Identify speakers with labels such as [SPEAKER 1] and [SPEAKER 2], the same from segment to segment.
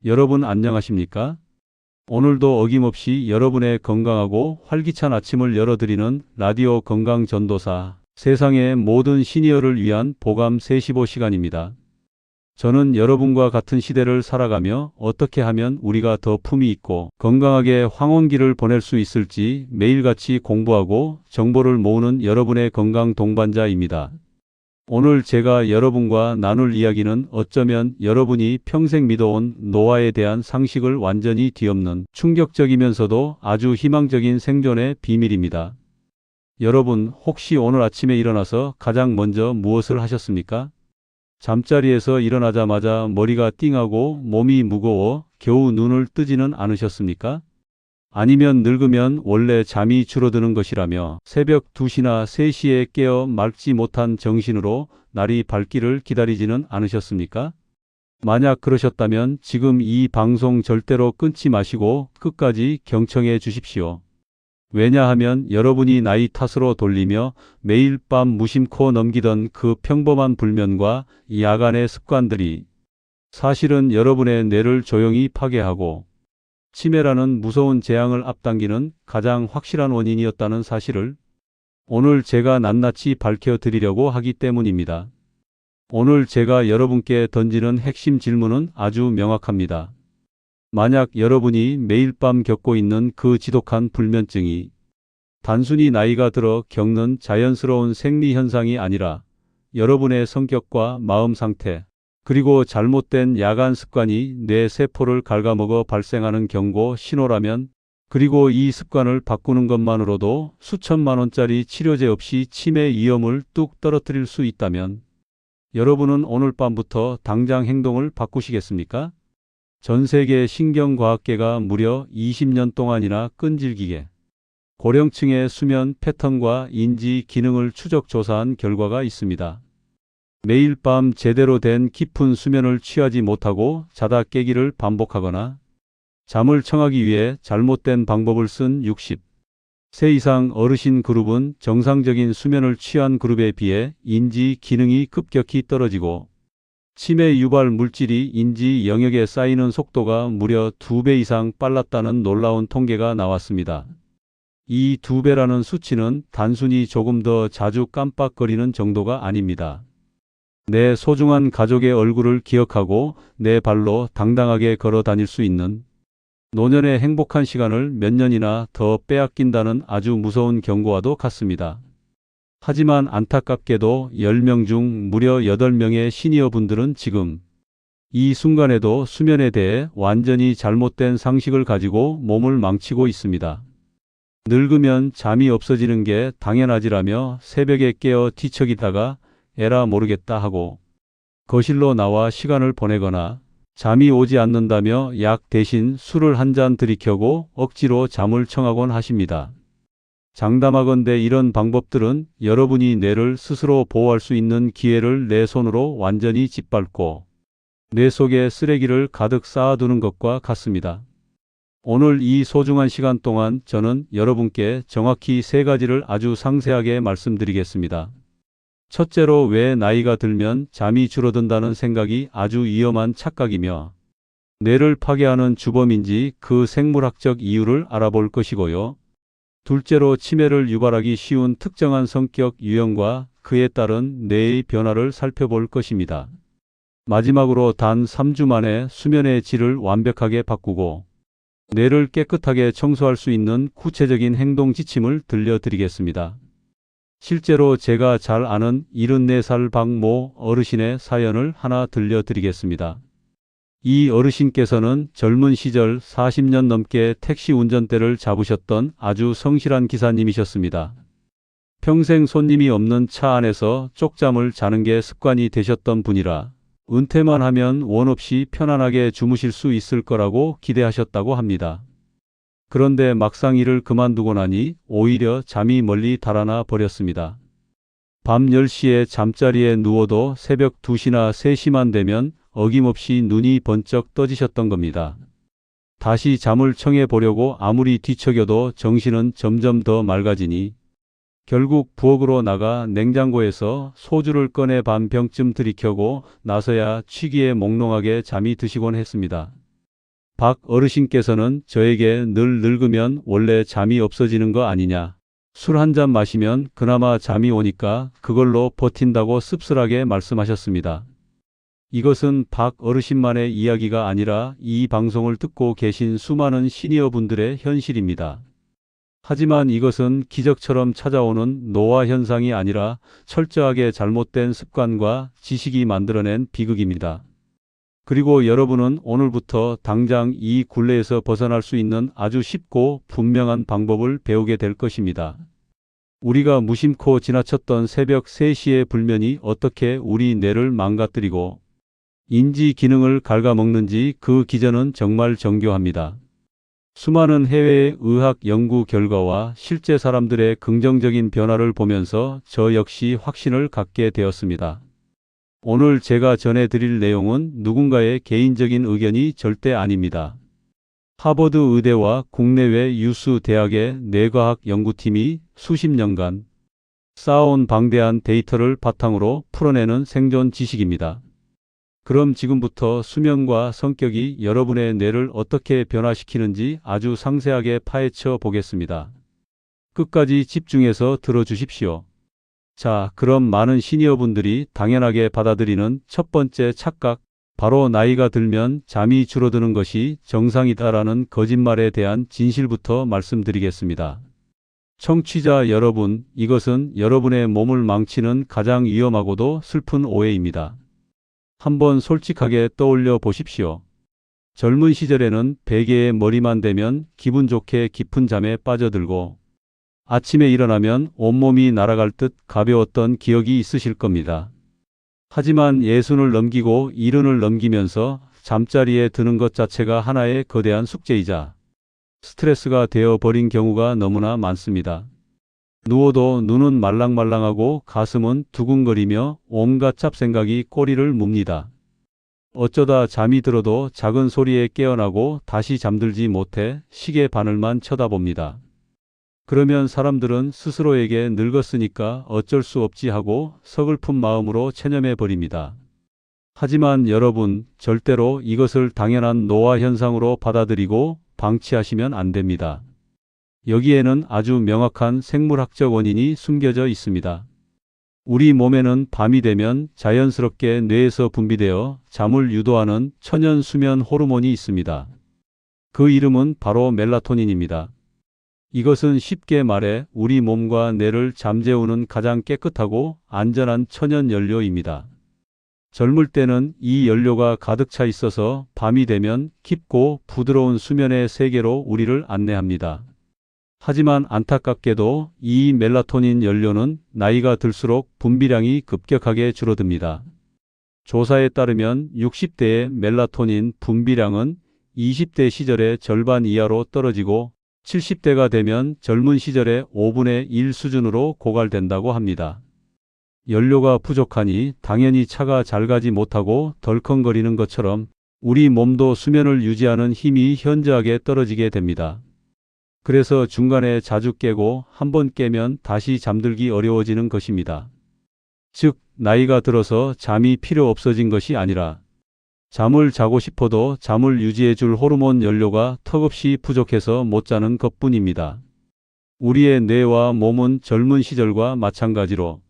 [SPEAKER 1] 여러분 안녕하십니까? 오늘도 어김없이 여러분의 건강하고 활기찬 아침을 열어드리는 라디오 건강전도사 세상의 모든 시니어를 위한 보감 3-5시간입니다. 저는 여러분과 같은 시대를 살아가며 어떻게 하면 우리가 더 품위 있고 건강하게 황혼기를 보낼 수 있을지 매일같이 공부하고 정보를 모으는 여러분의 건강 동반자입니다. 오늘 제가 여러분과 나눌 이야기는 어쩌면 여러분이 평생 믿어온 노화에 대한 상식을 완전히 뒤엎는 충격적이면서도 아주 희망적인 생존의 비밀입니다. 여러분, 혹시 오늘 아침에 일어나서 가장 먼저 무엇을 하셨습니까? 잠자리에서 일어나자마자 머리가 띵하고 몸이 무거워 겨우 눈을 뜨지는 않으셨습니까? 아니면 늙으면 원래 잠이 줄어드는 것이라며 새벽 2시나 3시에 깨어 맑지 못한 정신으로 날이 밝기를 기다리지는 않으셨습니까? 만약 그러셨다면 지금 이 방송 절대로 끊지 마시고 끝까지 경청해 주십시오. 왜냐하면 여러분이 나이 탓으로 돌리며 매일 밤 무심코 넘기던 그 평범한 불면과 야간의 습관들이 사실은 여러분의 뇌를 조용히 파괴하고 치매라는 무서운 재앙을 앞당기는 가장 확실한 원인이었다는 사실을 오늘 제가 낱낱이 밝혀드리려고 하기 때문입니다. 오늘 제가 여러분께 던지는 핵심 질문은 아주 명확합니다. 만약 여러분이 매일 밤 겪고 있는 그 지독한 불면증이 단순히 나이가 들어 겪는 자연스러운 생리 현상이 아니라 여러분의 성격과 마음 상태, 그리고 잘못된 야간 습관이 뇌 세포를 갉아먹어 발생하는 경고 신호라면, 그리고 이 습관을 바꾸는 것만으로도 수천만 원짜리 치료제 없이 치매 위험을 뚝 떨어뜨릴 수 있다면 여러분은 오늘 밤부터 당장 행동을 바꾸시겠습니까? 전 세계 신경과학계가 무려 20년 동안이나 끈질기게 고령층의 수면 패턴과 인지 기능을 추적 조사한 결과가 있습니다. 매일 밤 제대로 된 깊은 수면을 취하지 못하고 자다 깨기를 반복하거나 잠을 청하기 위해 잘못된 방법을 쓴 60세 이상 어르신 그룹은 정상적인 수면을 취한 그룹에 비해 인지 기능이 급격히 떨어지고 치매 유발 물질이 인지 영역에 쌓이는 속도가 무려 2배 이상 빨랐다는 놀라운 통계가 나왔습니다. 이 2배라는 수치는 단순히 조금 더 자주 깜빡거리는 정도가 아닙니다. 내 소중한 가족의 얼굴을 기억하고 내 발로 당당하게 걸어 다닐 수 있는 노년의 행복한 시간을 몇 년이나 더 빼앗긴다는 아주 무서운 경고와도 같습니다. 하지만 안타깝게도 10명 중 무려 8명의 시니어분들은 지금 이 순간에도 수면에 대해 완전히 잘못된 상식을 가지고 몸을 망치고 있습니다. 늙으면 잠이 없어지는 게 당연하지라며 새벽에 깨어 뒤척이다가 에라 모르겠다 하고 거실로 나와 시간을 보내거나 잠이 오지 않는다며 약 대신 술을 한 잔 들이켜고 억지로 잠을 청하곤 하십니다. 장담하건대 이런 방법들은 여러분이 뇌를 스스로 보호할 수 있는 기회를 내 손으로 완전히 짓밟고 뇌 속에 쓰레기를 가득 쌓아두는 것과 같습니다. 오늘 이 소중한 시간 동안 저는 여러분께 정확히 3가지를 아주 상세하게 말씀드리겠습니다. 첫째로, 왜 나이가 들면 잠이 줄어든다는 생각이 아주 위험한 착각이며 뇌를 파괴하는 주범인지 그 생물학적 이유를 알아볼 것이고요. 둘째로, 치매를 유발하기 쉬운 특정한 성격 유형과 그에 따른 뇌의 변화를 살펴볼 것입니다. 마지막으로 단 3주 만에 수면의 질을 완벽하게 바꾸고 뇌를 깨끗하게 청소할 수 있는 구체적인 행동 지침을 들려드리겠습니다. 실제로 제가 잘 아는 74살 박모 어르신의 사연을 하나 들려드리겠습니다. 이 어르신께서는 젊은 시절 40년 넘게 택시 운전대를 잡으셨던 아주 성실한 기사님이셨습니다. 평생 손님이 없는 차 안에서 쪽잠을 자는 게 습관이 되셨던 분이라 은퇴만 하면 원 없이 편안하게 주무실 수 있을 거라고 기대하셨다고 합니다. 그런데 막상 일을 그만두고 나니 오히려 잠이 멀리 달아나 버렸습니다. 밤 10시에 잠자리에 누워도 새벽 2시나 3시만 되면 어김없이 눈이 번쩍 떠지셨던 겁니다. 다시 잠을 청해 보려고 아무리 뒤척여도 정신은 점점 더 맑아지니 결국 부엌으로 나가 냉장고에서 소주를 꺼내 반 병쯤 들이켜고 나서야 취기에 몽롱하게 잠이 드시곤 했습니다. 박 어르신께서는 저에게 늘 늙으면 원래 잠이 없어지는 거 아니냐. 술 한 잔 마시면 그나마 잠이 오니까 그걸로 버틴다고 씁쓸하게 말씀하셨습니다. 이것은 박 어르신만의 이야기가 아니라 이 방송을 듣고 계신 수많은 시니어 분들의 현실입니다. 하지만 이것은 기적처럼 찾아오는 노화 현상이 아니라 철저하게 잘못된 습관과 지식이 만들어낸 비극입니다. 그리고 여러분은 오늘부터 당장 이 굴레에서 벗어날 수 있는 아주 쉽고 분명한 방법을 배우게 될 것입니다. 우리가 무심코 지나쳤던 새벽 3시의 불면이 어떻게 우리 뇌를 망가뜨리고 인지 기능을 갉아먹는지 그 기전은 정말 정교합니다. 수많은 해외의 의학 연구 결과와 실제 사람들의 긍정적인 변화를 보면서 저 역시 확신을 갖게 되었습니다. 오늘 제가 전해드릴 내용은 누군가의 개인적인 의견이 절대 아닙니다. 하버드 의대와 국내외 유수 대학의 뇌과학 연구팀이 수십 년간 쌓아온 방대한 데이터를 바탕으로 풀어내는 생존 지식입니다. 그럼 지금부터 수면과 성격이 여러분의 뇌를 어떻게 변화시키는지 아주 상세하게 파헤쳐 보겠습니다. 끝까지 집중해서 들어주십시오. 자, 그럼 많은 시니어분들이 당연하게 받아들이는 첫 번째 착각, 바로 나이가 들면 잠이 줄어드는 것이 정상이다라는 거짓말에 대한 진실부터 말씀드리겠습니다. 청취자 여러분, 이것은 여러분의 몸을 망치는 가장 위험하고도 슬픈 오해입니다. 한번 솔직하게 떠올려 보십시오. 젊은 시절에는 베개에 머리만 대면 기분 좋게 깊은 잠에 빠져들고 아침에 일어나면 온몸이 날아갈 듯 가벼웠던 기억이 있으실 겁니다. 하지만 60을 넘기고 70을 넘기면서 잠자리에 드는 것 자체가 하나의 거대한 숙제이자 스트레스가 되어버린 경우가 너무나 많습니다. 누워도 눈은 말랑말랑하고 가슴은 두근거리며 온갖 잡생각이 꼬리를 뭅니다. 어쩌다 잠이 들어도 작은 소리에 깨어나고 다시 잠들지 못해 시계 바늘만 쳐다봅니다. 그러면 사람들은 스스로에게 늙었으니까 어쩔 수 없지 하고 서글픈 마음으로 체념해 버립니다. 하지만 여러분, 절대로 이것을 당연한 노화 현상으로 받아들이고 방치하시면 안 됩니다. 여기에는 아주 명확한 생물학적 원인이 숨겨져 있습니다. 우리 몸에는 밤이 되면 자연스럽게 뇌에서 분비되어 잠을 유도하는 천연 수면 호르몬이 있습니다. 그 이름은 바로 멜라토닌입니다. 이것은 쉽게 말해 우리 몸과 뇌를 잠재우는 가장 깨끗하고 안전한 천연 연료입니다. 젊을 때는 이 연료가 가득 차 있어서 밤이 되면 깊고 부드러운 수면의 세계로 우리를 안내합니다. 하지만 안타깝게도 이 멜라토닌 연료는 나이가 들수록 분비량이 급격하게 줄어듭니다. 조사에 따르면 60대의 멜라토닌 분비량은 20대 시절의 절반 이하로 떨어지고 70대가 되면 젊은 시절의 5분의 1 수준으로 고갈된다고 합니다. 연료가 부족하니 당연히 차가 잘 가지 못하고 덜컹거리는 것처럼 우리 몸도 수면을 유지하는 힘이 현저하게 떨어지게 됩니다. 그래서 중간에 자주 깨고 한번 깨면 다시 잠들기 어려워지는 것입니다. 즉, 나이가 들어서 잠이 필요 없어진 것이 아니라 잠을 자고 싶어도 잠을 유지해 줄 호르몬 연료가 턱없이 부족해서 못 자는 것뿐입니다. 우리의 뇌와 몸은 젊은 시절과 마찬가지로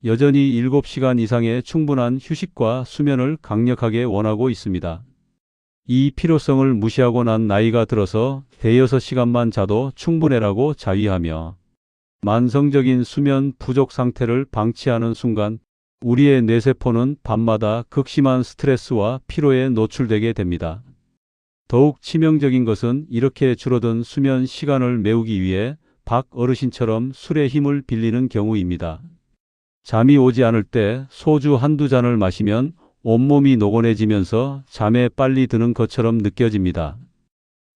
[SPEAKER 1] 여전히 7시간 이상의 충분한 휴식과 수면을 강력하게 원하고 있습니다. 이 필요성을 무시하고 난 나이가 들어서 대여섯 시간만 자도 충분해라고 자위하며 만성적인 수면 부족 상태를 방치하는 순간 우리의 뇌세포는 밤마다 극심한 스트레스와 피로에 노출되게 됩니다. 더욱 치명적인 것은 이렇게 줄어든 수면 시간을 메우기 위해 박 어르신처럼 술의 힘을 빌리는 경우입니다. 잠이 오지 않을 때 소주 한두 잔을 마시면 온몸이 노곤해지면서 잠에 빨리 드는 것처럼 느껴집니다.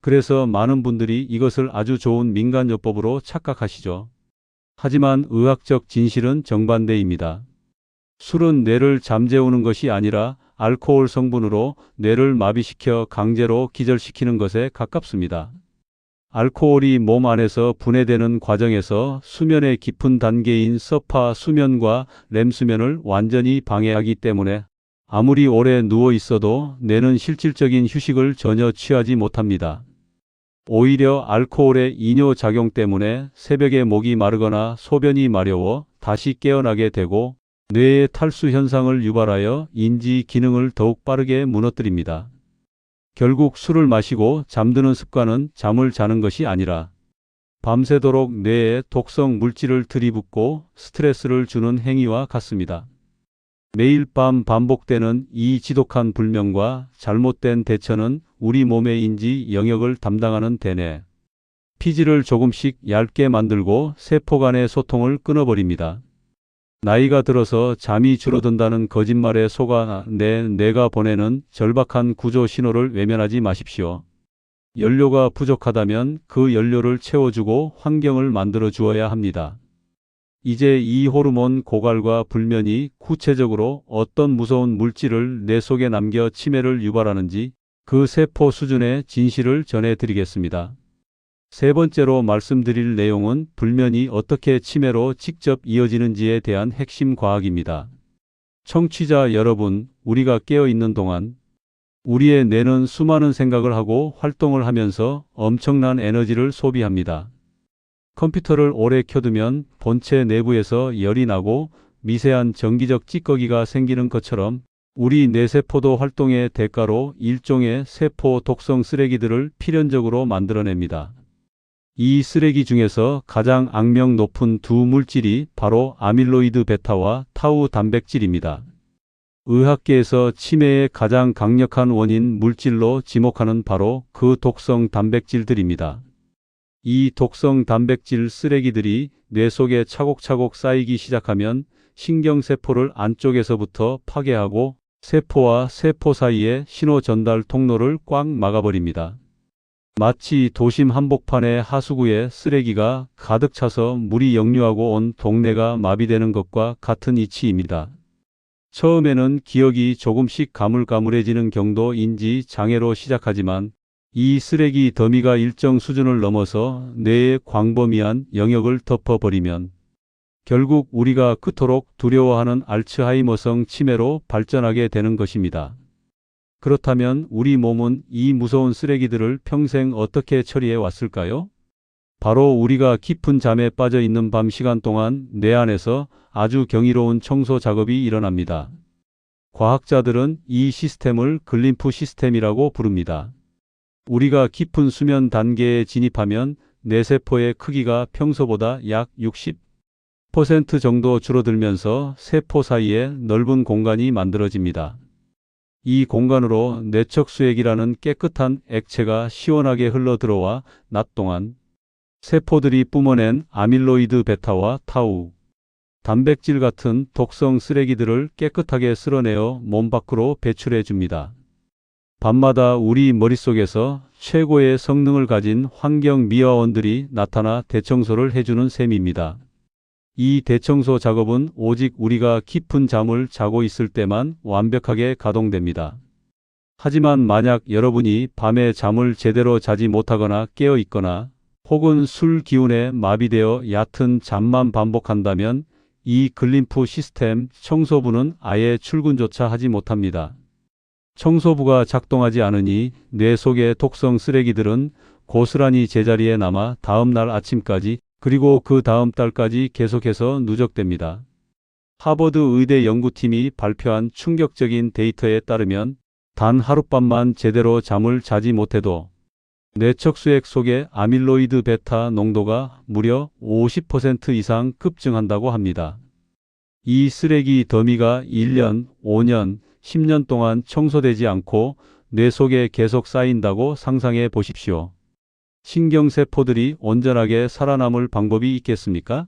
[SPEAKER 1] 그래서 많은 분들이 이것을 아주 좋은 민간요법으로 착각하시죠. 하지만 의학적 진실은 정반대입니다. 술은 뇌를 잠재우는 것이 아니라 알코올 성분으로 뇌를 마비시켜 강제로 기절시키는 것에 가깝습니다. 알코올이 몸 안에서 분해되는 과정에서 수면의 깊은 단계인 서파 수면과 렘 수면을 완전히 방해하기 때문에 아무리 오래 누워 있어도 뇌는 실질적인 휴식을 전혀 취하지 못합니다. 오히려 알코올의 이뇨 작용 때문에 새벽에 목이 마르거나 소변이 마려워 다시 깨어나게 되고 뇌의 탈수 현상을 유발하여 인지 기능을 더욱 빠르게 무너뜨립니다. 결국 술을 마시고 잠드는 습관은 잠을 자는 것이 아니라 밤새도록 뇌에 독성 물질을 들이붓고 스트레스를 주는 행위와 같습니다. 매일 밤 반복되는 이 지독한 불면과 잘못된 대처는 우리 몸의 인지 영역을 담당하는 대뇌, 피지를 조금씩 얇게 만들고 세포 간의 소통을 끊어버립니다. 나이가 들어서 잠이 줄어든다는 거짓말에 속아 뇌가 보내는 절박한 구조 신호를 외면하지 마십시오. 연료가 부족하다면 그 연료를 채워주고 환경을 만들어 주어야 합니다. 이제 이 호르몬 고갈과 불면이 구체적으로 어떤 무서운 물질을 뇌 속에 남겨 치매를 유발하는지 그 세포 수준의 진실을 전해드리겠습니다. 세 번째로 말씀드릴 내용은 불면이 어떻게 치매로 직접 이어지는지에 대한 핵심 과학입니다. 청취자 여러분, 우리가 깨어 있는 동안 우리의 뇌는 수많은 생각을 하고 활동을 하면서 엄청난 에너지를 소비합니다. 컴퓨터를 오래 켜두면 본체 내부에서 열이 나고 미세한 전기적 찌꺼기가 생기는 것처럼 우리 뇌세포도 활동의 대가로 일종의 세포 독성 쓰레기들을 필연적으로 만들어냅니다. 이 쓰레기 중에서 가장 악명 높은 두 물질이 바로 아밀로이드 베타와 타우 단백질입니다. 의학계에서 치매의 가장 강력한 원인 물질로 지목하는 바로 그 독성 단백질들입니다. 이 독성 단백질 쓰레기들이 뇌 속에 차곡차곡 쌓이기 시작하면 신경세포를 안쪽에서부터 파괴하고 세포와 세포 사이의 신호 전달 통로를 꽉 막아버립니다. 마치 도심 한복판의 하수구에 쓰레기가 가득 차서 물이 역류하고 온 동네가 마비되는 것과 같은 이치입니다. 처음에는 기억이 조금씩 가물가물해지는 경도 인지 장애로 시작하지만 이 쓰레기 더미가 일정 수준을 넘어서 뇌의 광범위한 영역을 덮어버리면 결국 우리가 그토록 두려워하는 알츠하이머성 치매로 발전하게 되는 것입니다. 그렇다면 우리 몸은 이 무서운 쓰레기들을 평생 어떻게 처리해 왔을까요? 바로 우리가 깊은 잠에 빠져 있는 밤 시간 동안 뇌 안에서 아주 경이로운 청소 작업이 일어납니다. 과학자들은 이 시스템을 글림프 시스템이라고 부릅니다. 우리가 깊은 수면 단계에 진입하면 뇌세포의 크기가 평소보다 약 60% 정도 줄어들면서 세포 사이에 넓은 공간이 만들어집니다. 이 공간으로 뇌척수액이라는 깨끗한 액체가 시원하게 흘러들어와 낮 동안 세포들이 뿜어낸 아밀로이드 베타와 타우, 단백질 같은 독성 쓰레기들을 깨끗하게 쓸어내어 몸 밖으로 배출해 줍니다. 밤마다 우리 머릿속에서 최고의 성능을 가진 환경 미화원들이 나타나 대청소를 해주는 셈입니다. 이 대청소 작업은 오직 우리가 깊은 잠을 자고 있을 때만 완벽하게 가동됩니다. 하지만 만약 여러분이 밤에 잠을 제대로 자지 못하거나 깨어 있거나 혹은 술 기운에 마비되어 얕은 잠만 반복한다면 이 글림프 시스템 청소부는 아예 출근조차 하지 못합니다. 청소부가 작동하지 않으니 뇌 속의 독성 쓰레기들은 고스란히 제자리에 남아 다음 날 아침까지 그리고 그 다음 달까지 계속해서 누적됩니다. 하버드 의대 연구팀이 발표한 충격적인 데이터에 따르면 단 하룻밤만 제대로 잠을 자지 못해도 뇌척수액 속의 아밀로이드 베타 농도가 무려 50% 이상 급증한다고 합니다. 이 쓰레기 더미가 1년, 5년, 10년 동안 청소되지 않고 뇌 속에 계속 쌓인다고 상상해 보십시오. 신경세포들이 온전하게 살아남을 방법이 있겠습니까?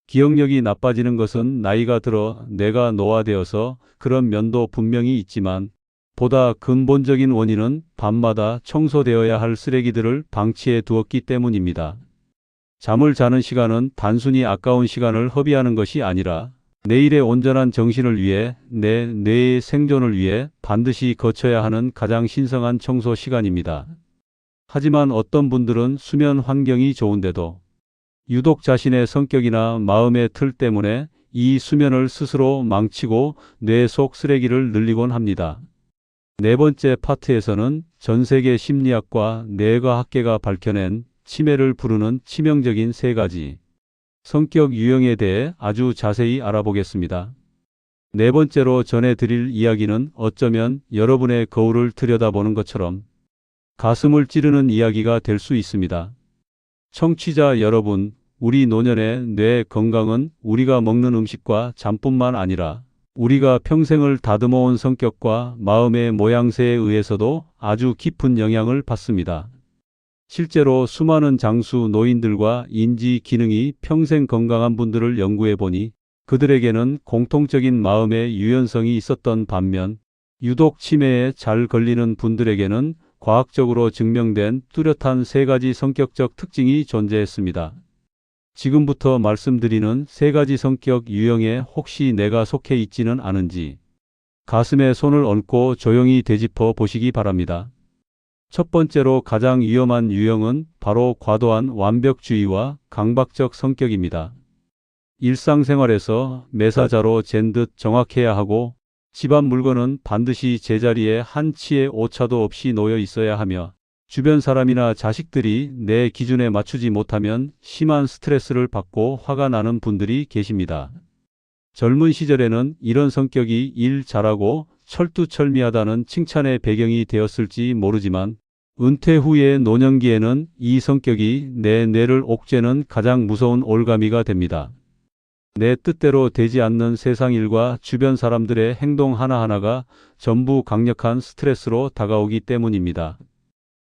[SPEAKER 1] 기억력이 나빠지는 것은 나이가 들어 뇌가 노화되어서 그런 면도 분명히 있지만 보다 근본적인 원인은 밤마다 청소되어야 할 쓰레기들을 방치해 두었기 때문입니다. 잠을 자는 시간은 단순히 아까운 시간을 허비하는 것이 아니라 내일의 온전한 정신을 위해 내 뇌의 생존을 위해 반드시 거쳐야 하는 가장 신성한 청소 시간입니다. 하지만 어떤 분들은 수면 환경이 좋은데도 유독 자신의 성격이나 마음의 틀 때문에 이 수면을 스스로 망치고 뇌 속 쓰레기를 늘리곤 합니다. 네 번째 파트에서는 전 세계 심리학과 뇌과학계가 밝혀낸 치매를 부르는 치명적인 세 가지 성격 유형에 대해 아주 자세히 알아보겠습니다. 네 번째로 전해드릴 이야기는 어쩌면 여러분의 거울을 들여다보는 것처럼 가슴을 찌르는 이야기가 될 수 있습니다. 청취자 여러분, 우리 노년의 뇌 건강은 우리가 먹는 음식과 잠뿐만 아니라 우리가 평생을 다듬어온 성격과 마음의 모양새에 의해서도 아주 깊은 영향을 받습니다. 실제로 수많은 장수 노인들과 인지 기능이 평생 건강한 분들을 연구해 보니 그들에게는 공통적인 마음의 유연성이 있었던 반면 유독 치매에 잘 걸리는 분들에게는 과학적으로 증명된 뚜렷한 세 가지 성격적 특징이 존재했습니다. 지금부터 말씀드리는 세 가지 성격 유형에 혹시 내가 속해 있지는 않은지 가슴에 손을 얹고 조용히 되짚어 보시기 바랍니다. 첫 번째로 가장 위험한 유형은 바로 과도한 완벽주의와 강박적 성격입니다. 일상생활에서 매사자로 잰 듯 정확해야 하고 집안 물건은 반드시 제자리에 한 치의 오차도 없이 놓여 있어야 하며 주변 사람이나 자식들이 내 기준에 맞추지 못하면 심한 스트레스를 받고 화가 나는 분들이 계십니다. 젊은 시절에는 이런 성격이 일 잘하고 철두철미하다는 칭찬의 배경이 되었을지 모르지만 은퇴 후의 노년기에는 이 성격이 내 뇌를 옥죄는 가장 무서운 올가미가 됩니다. 내 뜻대로 되지 않는 세상 일과 주변 사람들의 행동 하나하나가 전부 강력한 스트레스로 다가오기 때문입니다.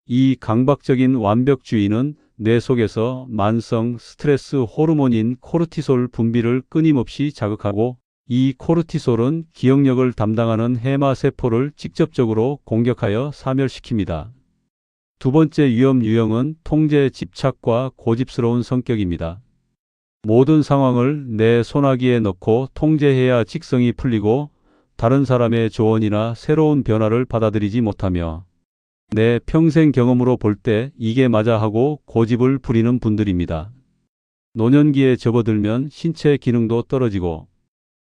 [SPEAKER 1] 이 강박적인 완벽주의는 뇌 속에서 만성 스트레스 호르몬인 코르티솔 분비를 끊임없이 자극하고 이 코르티솔은 기억력을 담당하는 해마 세포를 직접적으로 공격하여 사멸시킵니다. 두 번째 위험 유형은 통제 집착과 고집스러운 성격입니다. 모든 상황을 내 손아귀에 넣고 통제해야 직성이 풀리고 다른 사람의 조언이나 새로운 변화를 받아들이지 못하며 내 평생 경험으로 볼 때 이게 맞아 하고 고집을 부리는 분들입니다. 노년기에 접어들면 신체 기능도 떨어지고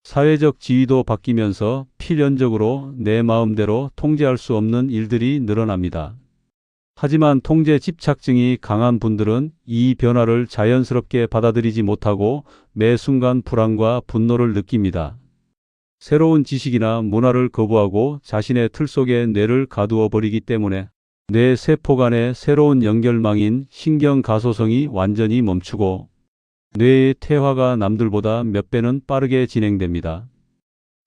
[SPEAKER 1] 사회적 지위도 바뀌면서 필연적으로 내 마음대로 통제할 수 없는 일들이 늘어납니다. 하지만 통제 집착증이 강한 분들은 이 변화를 자연스럽게 받아들이지 못하고 매 순간 불안과 분노를 느낍니다. 새로운 지식이나 문화를 거부하고 자신의 틀 속에 뇌를 가두어 버리기 때문에 뇌 세포 간의 새로운 연결망인 신경가소성이 완전히 멈추고 뇌의 퇴화가 남들보다 몇 배는 빠르게 진행됩니다.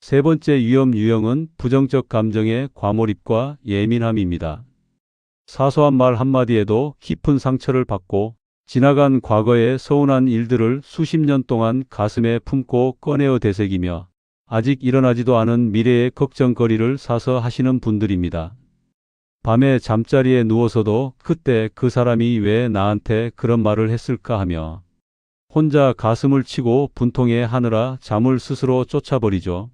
[SPEAKER 1] 세 번째 위험 유형은 부정적 감정의 과몰입과 예민함입니다. 사소한 말 한마디에도 깊은 상처를 받고 지나간 과거의 서운한 일들을 수십 년 동안 가슴에 품고 꺼내어 되새기며 아직 일어나지도 않은 미래의 걱정거리를 사서 하시는 분들입니다. 밤에 잠자리에 누워서도 그때 그 사람이 왜 나한테 그런 말을 했을까 하며 혼자 가슴을 치고 분통해 하느라 잠을 스스로 쫓아버리죠.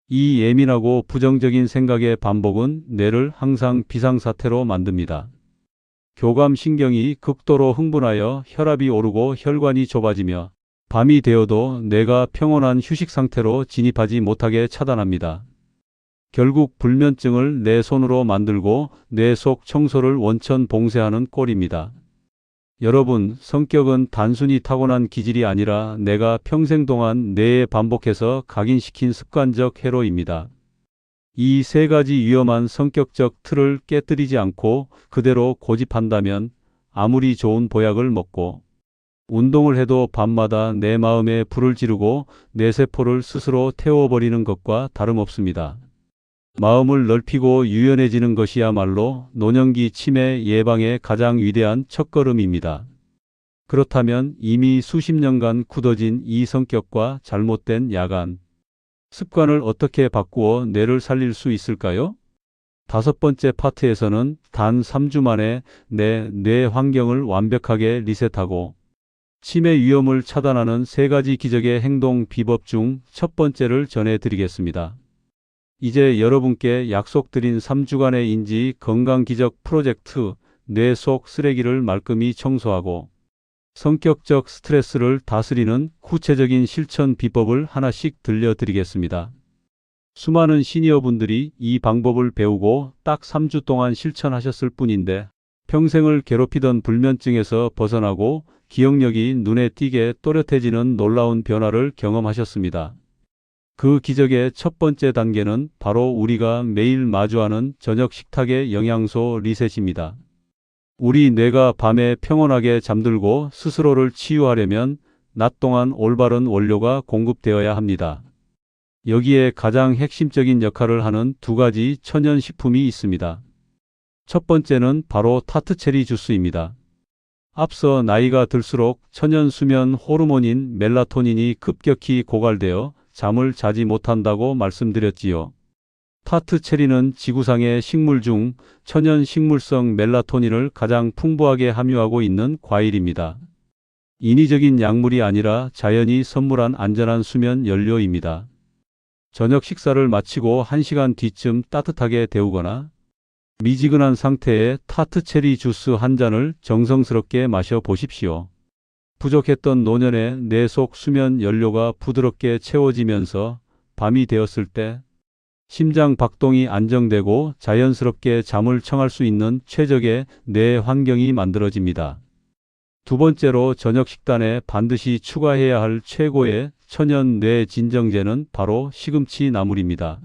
[SPEAKER 1] 이 예민하고 부정적인 생각의 반복은 뇌를 항상 비상사태로 만듭니다. 교감신경이 극도로 흥분하여 혈압이 오르고 혈관이 좁아지며 밤이 되어도 뇌가 평온한 휴식 상태로 진입하지 못하게 차단합니다. 결국 불면증을 내 손으로 만들고 뇌 속 청소를 원천 봉쇄하는 꼴입니다. 여러분, 성격은 단순히 타고난 기질이 아니라 내가 평생 동안 뇌에 반복해서 각인시킨 습관적 해로입니다. 이 세 가지 위험한 성격적 틀을 깨뜨리지 않고 그대로 고집한다면 아무리 좋은 보약을 먹고 운동을 해도 밤마다 내 마음에 불을 지르고 내 세포를 스스로 태워버리는 것과 다름없습니다. 마음을 넓히고 유연해지는 것이야말로 노년기 치매 예방의 가장 위대한 첫걸음입니다. 그렇다면 이미 수십 년간 굳어진 이 성격과 잘못된 야간 습관을 어떻게 바꾸어 뇌를 살릴 수 있을까요? 다섯 번째 파트에서는 단 3주 만에 내 뇌 환경을 완벽하게 리셋하고 치매 위험을 차단하는 세 가지 기적의 행동 비법 중 첫 번째를 전해드리겠습니다. 이제 여러분께 약속드린 3주간의 인지 건강 기적 프로젝트 뇌 속 쓰레기를 말끔히 청소하고 성격적 스트레스를 다스리는 구체적인 실천 비법을 하나씩 들려드리겠습니다. 수많은 시니어분들이 이 방법을 배우고 딱 3주 동안 실천하셨을 뿐인데 평생을 괴롭히던 불면증에서 벗어나고 기억력이 눈에 띄게 또렷해지는 놀라운 변화를 경험하셨습니다. 그 기적의 첫 번째 단계는 바로 우리가 매일 마주하는 저녁 식탁의 영양소 리셋입니다. 우리 뇌가 밤에 평온하게 잠들고 스스로를 치유하려면 낮 동안 올바른 원료가 공급되어야 합니다. 여기에 가장 핵심적인 역할을 하는 두 가지 천연식품이 있습니다. 첫 번째는 바로 타트체리 주스입니다. 앞서 나이가 들수록 천연 수면 호르몬인 멜라토닌이 급격히 고갈되어 잠을 자지 못한다고 말씀드렸지요. 타트체리는 지구상의 식물 중 천연 식물성 멜라토닌을 가장 풍부하게 함유하고 있는 과일입니다. 인위적인 약물이 아니라 자연이 선물한 안전한 수면 연료입니다. 저녁 식사를 마치고 1시간 뒤쯤 따뜻하게 데우거나 미지근한 상태의 타트체리 주스 한 잔을 정성스럽게 마셔 보십시오. 부족했던 노년의 뇌 속 수면 연료가 부드럽게 채워지면서 밤이 되었을 때 심장 박동이 안정되고 자연스럽게 잠을 청할 수 있는 최적의 뇌 환경이 만들어집니다. 두 번째로 저녁 식단에 반드시 추가해야 할 최고의 천연 뇌 진정제는 바로 시금치 나물입니다.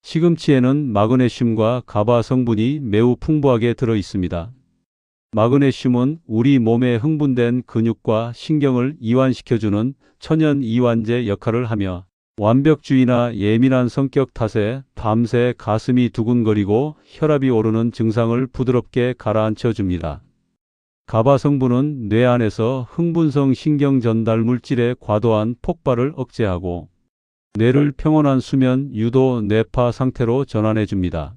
[SPEAKER 1] 시금치에는 마그네슘과 가바 성분이 매우 풍부하게 들어 있습니다. 마그네슘은 우리 몸에 흥분된 근육과 신경을 이완시켜주는 천연 이완제 역할을 하며 완벽주의나 예민한 성격 탓에 밤새 가슴이 두근거리고 혈압이 오르는 증상을 부드럽게 가라앉혀 줍니다. 가바 성분은 뇌 안에서 흥분성 신경 전달 물질의 과도한 폭발을 억제하고 뇌를 평온한 수면 유도 뇌파 상태로 전환해 줍니다.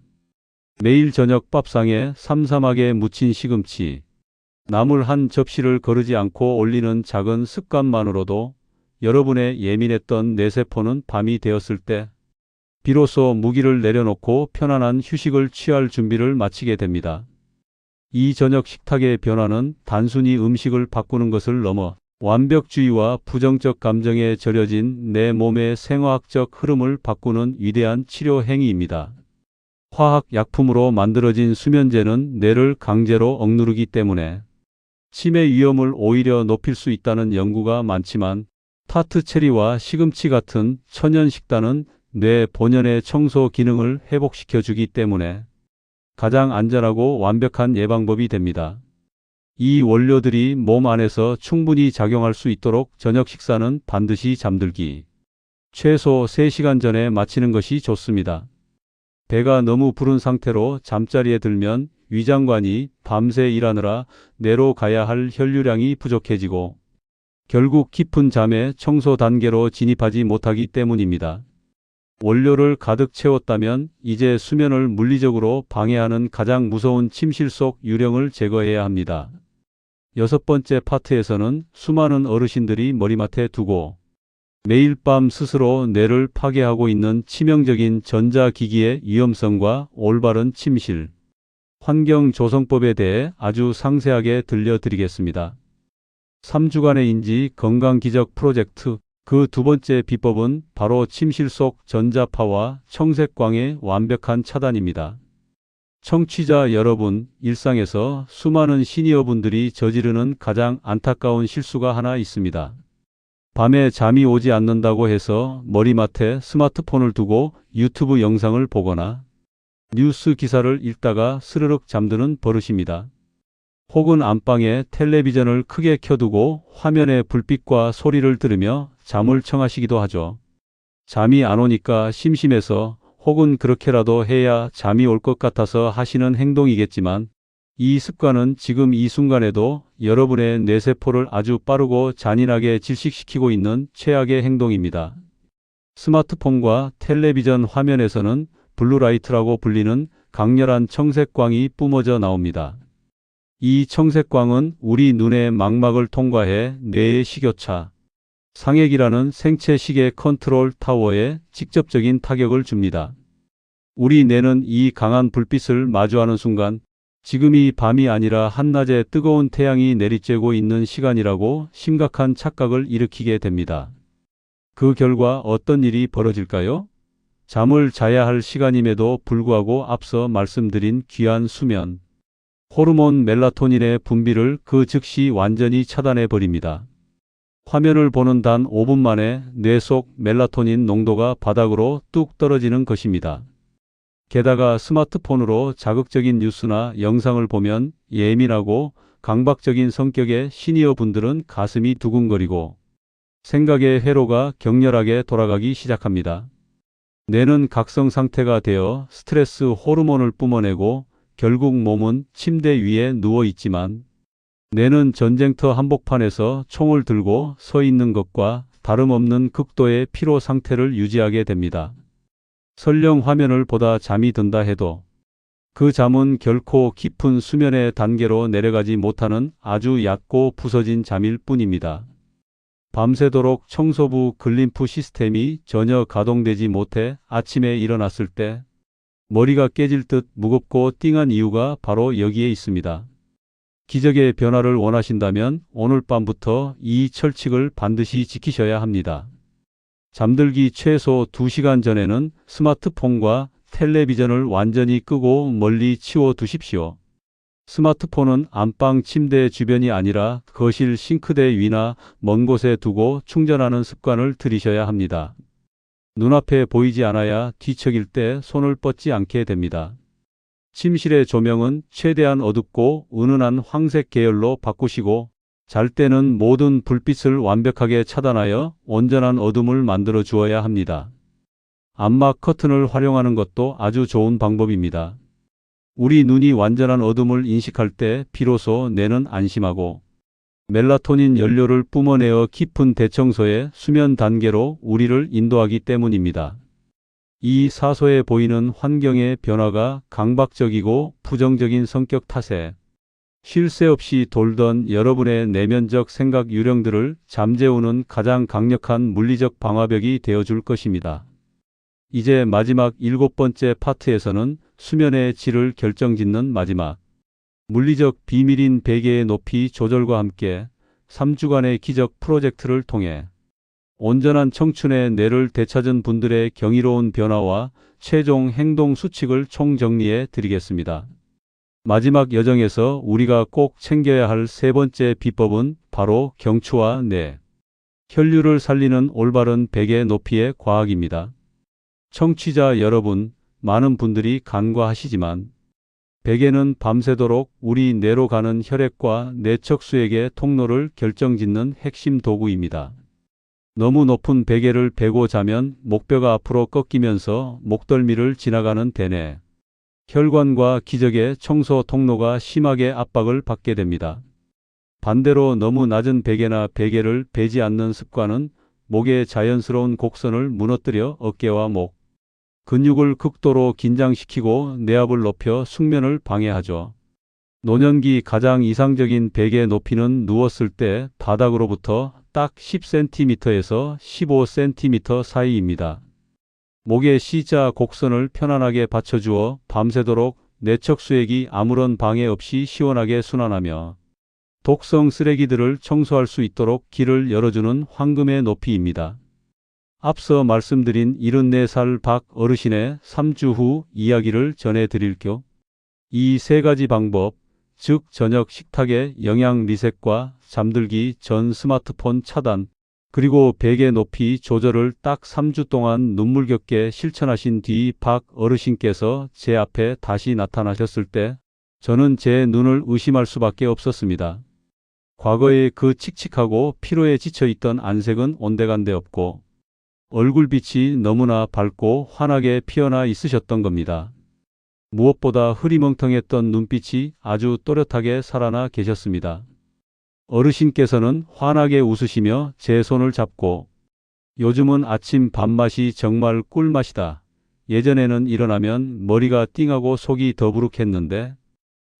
[SPEAKER 1] 매일 저녁 밥상에 삼삼하게 무친 시금치, 나물 한 접시를 거르지 않고 올리는 작은 습관만으로도 여러분의 예민했던 뇌세포는 밤이 되었을 때 비로소 무기를 내려놓고 편안한 휴식을 취할 준비를 마치게 됩니다. 이 저녁 식탁의 변화는 단순히 음식을 바꾸는 것을 넘어 완벽주의와 부정적 감정에 절여진 내 몸의 생화학적 흐름을 바꾸는 위대한 치료 행위입니다. 화학 약품으로 만들어진 수면제는 뇌를 강제로 억누르기 때문에 치매 위험을 오히려 높일 수 있다는 연구가 많지만 타트체리와 시금치 같은 천연 식단은 뇌 본연의 청소 기능을 회복시켜 주기 때문에 가장 안전하고 완벽한 예방법이 됩니다. 이 원료들이 몸 안에서 충분히 작용할 수 있도록 저녁 식사는 반드시 잠들기 최소 3시간 전에 마치는 것이 좋습니다. 배가 너무 부른 상태로 잠자리에 들면 위장관이 밤새 일하느라 뇌로 가야 할 혈류량이 부족해지고 결국 깊은 잠의 청소 단계로 진입하지 못하기 때문입니다. 원료를 가득 채웠다면 이제 수면을 물리적으로 방해하는 가장 무서운 침실 속 유령을 제거해야 합니다. 6번째 파트에서는 수많은 어르신들이 머리맡에 두고 매일 밤 스스로 뇌를 파괴하고 있는 치명적인 전자기기의 위험성과 올바른 침실, 환경 조성법에 대해 아주 상세하게 들려드리겠습니다. 3주간의 인지 건강기적 프로젝트 그 두 번째 비법은 바로 침실 속 전자파와 청색광의 완벽한 차단입니다. 청취자 여러분, 일상에서 수많은 시니어분들이 저지르는 가장 안타까운 실수가 하나 있습니다. 밤에 잠이 오지 않는다고 해서 머리맡에 스마트폰을 두고 유튜브 영상을 보거나 뉴스 기사를 읽다가 스르륵 잠드는 버릇입니다. 혹은 안방에 텔레비전을 크게 켜두고 화면의 불빛과 소리를 들으며 잠을 청하시기도 하죠. 잠이 안 오니까 심심해서 혹은 그렇게라도 해야 잠이 올 것 같아서 하시는 행동이겠지만 이 습관은 지금 이 순간에도 여러분의 뇌세포를 아주 빠르고 잔인하게 질식시키고 있는 최악의 행동입니다. 스마트폰과 텔레비전 화면에서는 블루라이트라고 불리는 강렬한 청색광이 뿜어져 나옵니다. 이 청색광은 우리 눈의 망막을 통과해 뇌의 식교차, 상액이라는 생체 시계 컨트롤 타워에 직접적인 타격을 줍니다. 우리 뇌는 이 강한 불빛을 마주하는 순간 지금이 밤이 아니라 한낮에 뜨거운 태양이 내리쬐고 있는 시간이라고 심각한 착각을 일으키게 됩니다. 그 결과 어떤 일이 벌어질까요? 잠을 자야 할 시간임에도 불구하고 앞서 말씀드린 귀한 수면, 호르몬 멜라토닌의 분비를 그 즉시 완전히 차단해 버립니다. 화면을 보는 단 5분 만에 뇌 속 멜라토닌 농도가 바닥으로 뚝 떨어지는 것입니다. 게다가 스마트폰으로 자극적인 뉴스나 영상을 보면 예민하고 강박적인 성격의 시니어 분들은 가슴이 두근거리고 생각의 회로가 격렬하게 돌아가기 시작합니다. 뇌는 각성 상태가 되어 스트레스 호르몬을 뿜어내고 결국 몸은 침대 위에 누워 있지만 뇌는 전쟁터 한복판에서 총을 들고 서 있는 것과 다름없는 극도의 피로 상태를 유지하게 됩니다. 설령 화면을 보다 잠이 든다 해도 그 잠은 결코 깊은 수면의 단계로 내려가지 못하는 아주 얕고 부서진 잠일 뿐입니다. 밤새도록 청소부 글림프 시스템이 전혀 가동되지 못해 아침에 일어났을 때 머리가 깨질 듯 무겁고 띵한 이유가 바로 여기에 있습니다. 기적의 변화를 원하신다면 오늘 밤부터 이 철칙을 반드시 지키셔야 합니다. 잠들기 최소 2시간 전에는 스마트폰과 텔레비전을 완전히 끄고 멀리 치워 두십시오. 스마트폰은 안방 침대 주변이 아니라 거실 싱크대 위나 먼 곳에 두고 충전하는 습관을 들이셔야 합니다. 눈앞에 보이지 않아야 뒤척일 때 손을 뻗지 않게 됩니다. 침실의 조명은 최대한 어둡고 은은한 황색 계열로 바꾸시고 잘 때는 모든 불빛을 완벽하게 차단하여 온전한 어둠을 만들어 주어야 합니다. 암막 커튼을 활용하는 것도 아주 좋은 방법입니다. 우리 눈이 완전한 어둠을 인식할 때 비로소 뇌는 안심하고 멜라토닌 연료를 뿜어내어 깊은 대청소의 수면 단계로 우리를 인도하기 때문입니다. 이 사소해 보이는 환경의 변화가 강박적이고 부정적인 성격 탓에 쉴 새 없이 돌던 여러분의 내면적 생각 유령들을 잠재우는 가장 강력한 물리적 방화벽이 되어줄 것입니다. 이제 마지막 7번째 파트에서는 수면의 질을 결정짓는 마지막 물리적 비밀인 베개의 높이 조절과 함께 3주간의 기적 프로젝트를 통해 온전한 청춘의 뇌를 되찾은 분들의 경이로운 변화와 최종 행동 수칙을 총정리해 드리겠습니다. 마지막 여정에서 우리가 꼭 챙겨야 할 세 번째 비법은 바로 경추와 뇌, 혈류를 살리는 올바른 베개 높이의 과학입니다. 청취자 여러분, 많은 분들이 간과하시지만 베개는 밤새도록 우리 뇌로 가는 혈액과 뇌척수액의 통로를 결정짓는 핵심 도구입니다. 너무 높은 베개를 베고 자면 목뼈가 앞으로 꺾이면서 목덜미를 지나가는 대뇌, 혈관과 기저귀의 청소 통로가 심하게 압박을 받게 됩니다. 반대로 너무 낮은 베개나 베개를 베지 않는 습관은 목의 자연스러운 곡선을 무너뜨려 어깨와 목, 근육을 극도로 긴장시키고 뇌압을 높여 숙면을 방해하죠. 노년기 가장 이상적인 베개 높이는 누웠을 때 바닥으로부터 딱 10cm에서 15cm 사이입니다. 목의 C자 곡선을 편안하게 받쳐주어 밤새도록 뇌척수액이 아무런 방해 없이 시원하게 순환하며 독성 쓰레기들을 청소할 수 있도록 길을 열어주는 황금의 높이입니다. 앞서 말씀드린 74살 박 어르신의 3주 후 이야기를 전해드릴 겸 이 세 가지 방법, 즉 저녁 식탁의 영양 리셋과 잠들기 전 스마트폰 차단, 그리고 베개 높이 조절을 딱 3주 동안 눈물겹게 실천하신 뒤 박 어르신께서 제 앞에 다시 나타나셨을 때 저는 제 눈을 의심할 수밖에 없었습니다. 과거의 그 칙칙하고 피로에 지쳐있던 안색은 온데간데 없고 얼굴빛이 너무나 밝고 환하게 피어나 있으셨던 겁니다. 무엇보다 흐리멍텅했던 눈빛이 아주 또렷하게 살아나 계셨습니다. 어르신께서는 환하게 웃으시며 제 손을 잡고 요즘은 아침 밥맛이 정말 꿀맛이다. 예전에는 일어나면 머리가 띵하고 속이 더부룩했는데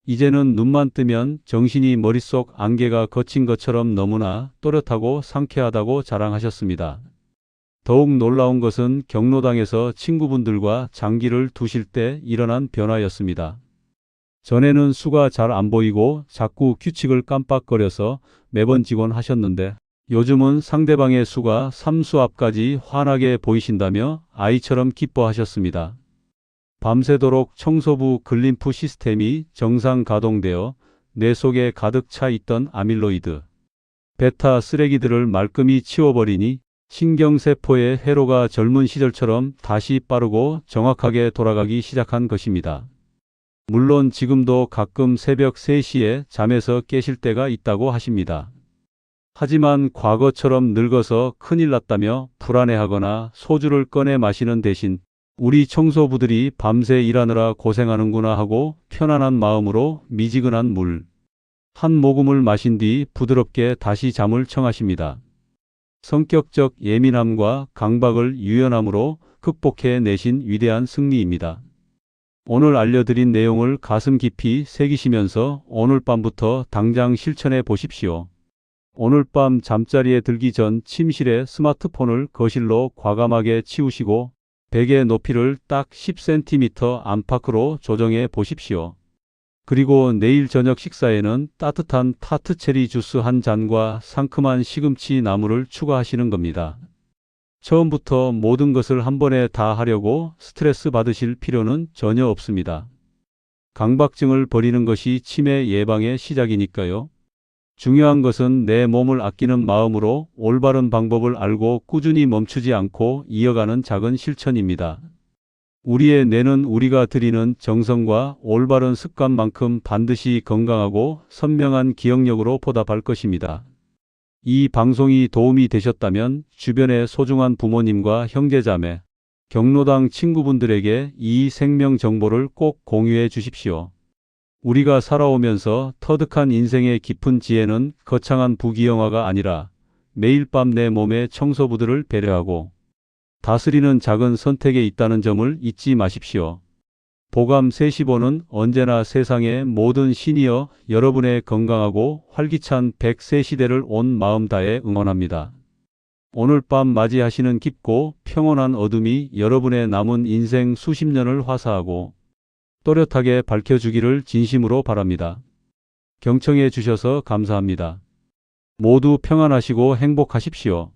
[SPEAKER 1] 이제는 눈만 뜨면 정신이 머릿속 안개가 걷힌 것처럼 너무나 또렷하고 상쾌하다고 자랑하셨습니다. 더욱 놀라운 것은 경로당에서 친구분들과 장기를 두실 때 일어난 변화였습니다. 전에는 수가 잘 안 보이고 자꾸 규칙을 깜빡거려서 매번 직원 하셨는데 요즘은 상대방의 수가 3수 앞까지 환하게 보이신다며 아이처럼 기뻐하셨습니다. 밤새도록 청소부 글림프 시스템이 정상 가동되어 뇌 속에 가득 차 있던 아밀로이드, 베타 쓰레기들을 말끔히 치워버리니 신경세포의 회로가 젊은 시절처럼 다시 빠르고 정확하게 돌아가기 시작한 것입니다. 물론 지금도 가끔 새벽 3시에 잠에서 깨실 때가 있다고 하십니다. 하지만 과거처럼 늙어서 큰일 났다며 불안해하거나 소주를 꺼내 마시는 대신 우리 청소부들이 밤새 일하느라 고생하는구나 하고 편안한 마음으로 미지근한 물 한 모금을 마신 뒤 부드럽게 다시 잠을 청하십니다. 성격적 예민함과 강박을 유연함으로 극복해 내신 위대한 승리입니다. 오늘 알려드린 내용을 가슴 깊이 새기시면서 오늘 밤부터 당장 실천해 보십시오. 오늘 밤 잠자리에 들기 전 침실에 스마트폰을 거실로 과감하게 치우시고 베개 높이를 딱 10cm 안팎으로 조정해 보십시오. 그리고 내일 저녁 식사에는 따뜻한 타트 체리 주스 한 잔과 상큼한 시금치 나물을 추가하시는 겁니다. 처음부터 모든 것을 한 번에 다 하려고 스트레스 받으실 필요는 전혀 없습니다. 강박증을 버리는 것이 치매 예방의 시작이니까요. 중요한 것은 내 몸을 아끼는 마음으로 올바른 방법을 알고 꾸준히 멈추지 않고 이어가는 작은 실천입니다. 우리의 뇌는 우리가 들이는 정성과 올바른 습관만큼 반드시 건강하고 선명한 기억력으로 보답할 것입니다. 이 방송이 도움이 되셨다면 주변의 소중한 부모님과 형제자매, 경로당 친구분들에게 이 생명 정보를 꼭 공유해 주십시오. 우리가 살아오면서 터득한 인생의 깊은 지혜는 거창한 부귀영화가 아니라 매일 밤 내 몸의 청소부들을 배려하고 다스리는 작은 선택에 있다는 점을 잊지 마십시오. 보감 45는 언제나 세상의 모든 시니어 여러분의 건강하고 활기찬 100세 시대를 온 마음 다해 응원합니다. 오늘 밤 맞이하시는 깊고 평온한 어둠이 여러분의 남은 인생 수십 년을 화사하고 또렷하게 밝혀주기를 진심으로 바랍니다. 경청해 주셔서 감사합니다. 모두 평안하시고 행복하십시오.